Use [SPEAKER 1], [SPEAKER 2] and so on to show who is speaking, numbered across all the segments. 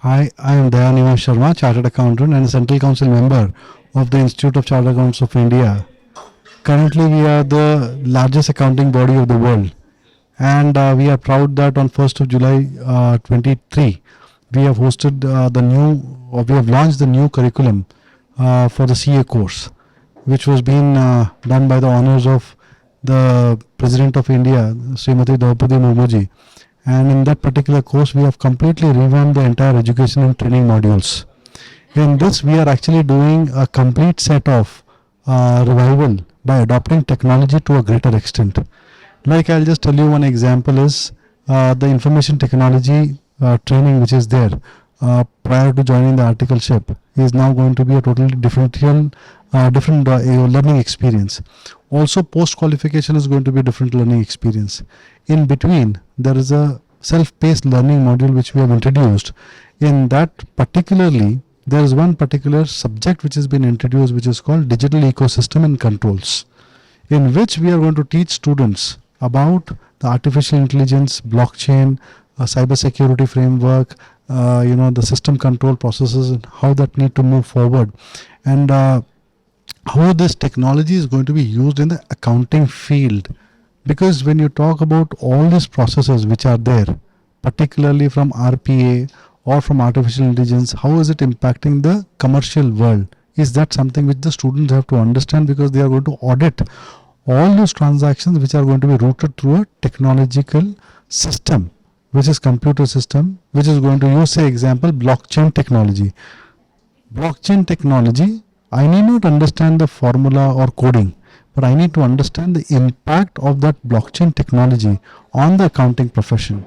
[SPEAKER 1] Hi, I am Dayanima Sharma, Chartered Accountant and Central Council member of the Institute of Chartered Accountants of India. Currently, we are the largest accounting body of the world, and we are proud that on 1st of July 23, we have hosted we have launched the new curriculum for the CA course, which was being done by the honors of the President of India, Srimati Draupadi Murmuji. And in that particular course, we have completely revamped the entire education and training modules. In this, we are actually doing a complete set of revival by adopting technology to a greater extent. Like I'll just tell you one example is the information technology training which is there prior to joining the articleship is now going to be a totally different learning experience. Also, post qualification is going to be a different learning experience. In between, there is a self-paced learning module which we have introduced. In that particularly, there is one particular subject which has been introduced which is called digital ecosystem and controls, in which we are going to teach students about the artificial intelligence, blockchain, cyber security framework, the system control processes and how that need to move forward, and how this technology is going to be used in the accounting field. Because when you talk about all these processes which are there, particularly from RPA or from artificial intelligence, how is it impacting the commercial world? Is that something which the students have to understand, because they are going to audit all those transactions which are going to be routed through a technological system, which is computer system, which is going to use, say example, blockchain technology. Blockchain technology, I need not understand the formula or coding, but I need to understand the impact of that blockchain technology on the accounting profession.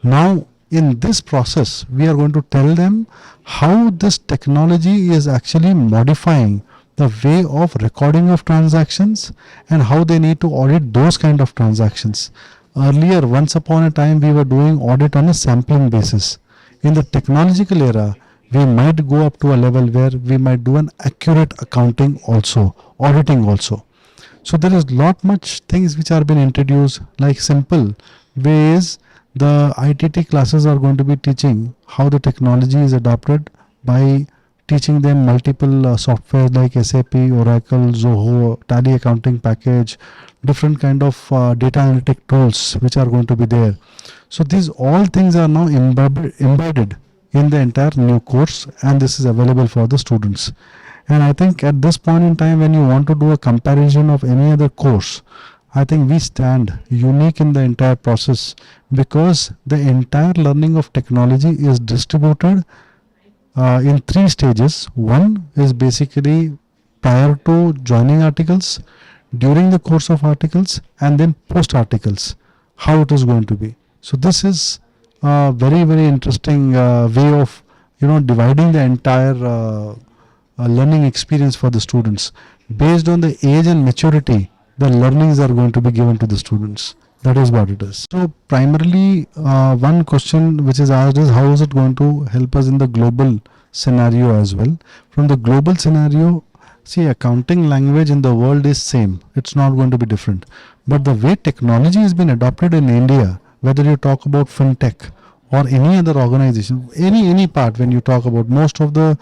[SPEAKER 1] Now, in this process, we are going to tell them how this technology is actually modifying the way of recording of transactions and how they need to audit those kind of transactions. Earlier, once upon a time, we were doing audit on a sampling basis. In the technological era, we might go up to a level where we might do an accurate accounting also, auditing also. So there is lot much things which are being introduced, like simple ways. The ITT classes are going to be teaching how the technology is adopted by teaching them multiple software like SAP, Oracle, Zoho, Tally accounting package, different kind of data analytic tools which are going to be there. So these all things are now embedded in the entire new course, and this is available for the students. And I think at this point in time, when you want to do a comparison of any other course, I think we stand unique in the entire process, because the entire learning of technology is distributed in three stages. One is basically prior to joining articles, during the course of articles, and then post articles, how it is going to be. So this is a very interesting way of dividing the entire learning experience for the students. Based on the age and maturity, the learnings are going to be given to the students. That is what it is. So primarily, one question which is asked is, how is it going to help us in the global scenario as well? From the global scenario, see, accounting language in the world is same. It's not going to be different. But the way technology has been adopted in India, whether you talk about fintech or any other organization, any part, when you talk about most of the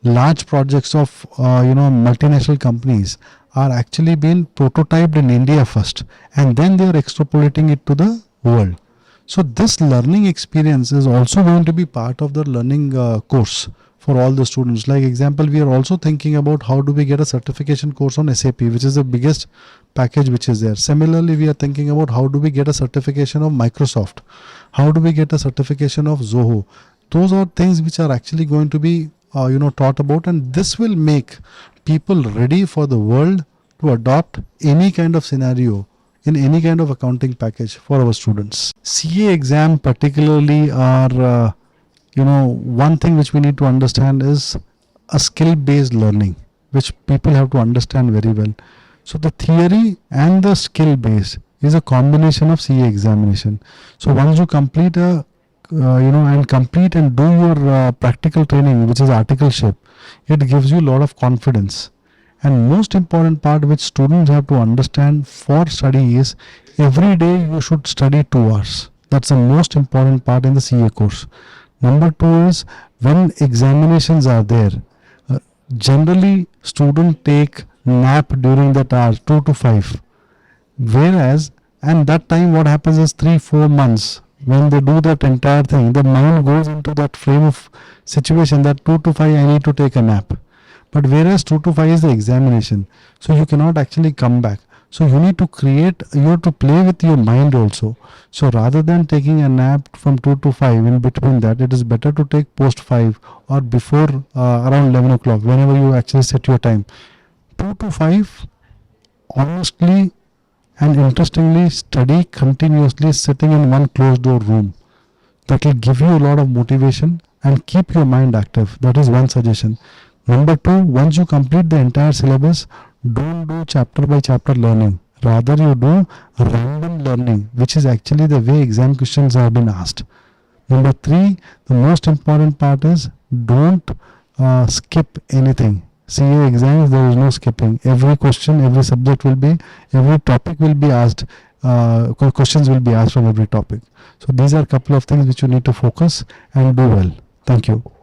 [SPEAKER 1] large projects of multinational companies are actually being prototyped in India first, and then they are extrapolating it to the world. So this learning experience is also going to be part of the learning course for all the students. Like example, we are also thinking about how do we get a certification course on SAP, which is the biggest package which is there. Similarly, we are thinking about how do we get a certification of Microsoft, how do we get a certification of Zoho. Those are things which are actually going to be taught about, and this will make people ready for the world to adopt any kind of scenario in any kind of accounting package for our students. CA exam particularly are one thing which we need to understand is a skill based learning, which people have to understand very well. So the theory and the skill base is a combination of CA examination. So once you complete and do your practical training, which is articleship, it gives you a lot of confidence. And most important part which students have to understand for study is, every day you should study 2 hours. That's the most important part in the CA course. Number two is, when examinations are there, uh, generally students take nap during that hour 2 to 5. Whereas, and that time what happens is 3-4 months when they do that entire thing, the mind goes into that frame of situation that 2 to 5 I need to take a nap. But whereas 2 to 5 is the examination, so you cannot actually come back. So you need to create, you have to play with your mind also. So rather than taking a nap from 2 to 5, in between that, it is better to take post 5 or before around 11 o'clock, whenever you actually set your time. 2 to 5, honestly and interestingly, study continuously sitting in one closed door room. That will give you a lot of motivation and keep your mind active. That is one suggestion. Number two, once you complete the entire syllabus, don't do chapter by chapter learning. Rather, you do random learning, which is actually the way exam questions have been asked. Number three, the most important part is don't skip anything. CA exams, there is no skipping. Every question, every subject will be, every topic will be asked. Questions will be asked from every topic. So these are a couple of things which you need to focus and do well. Thank you.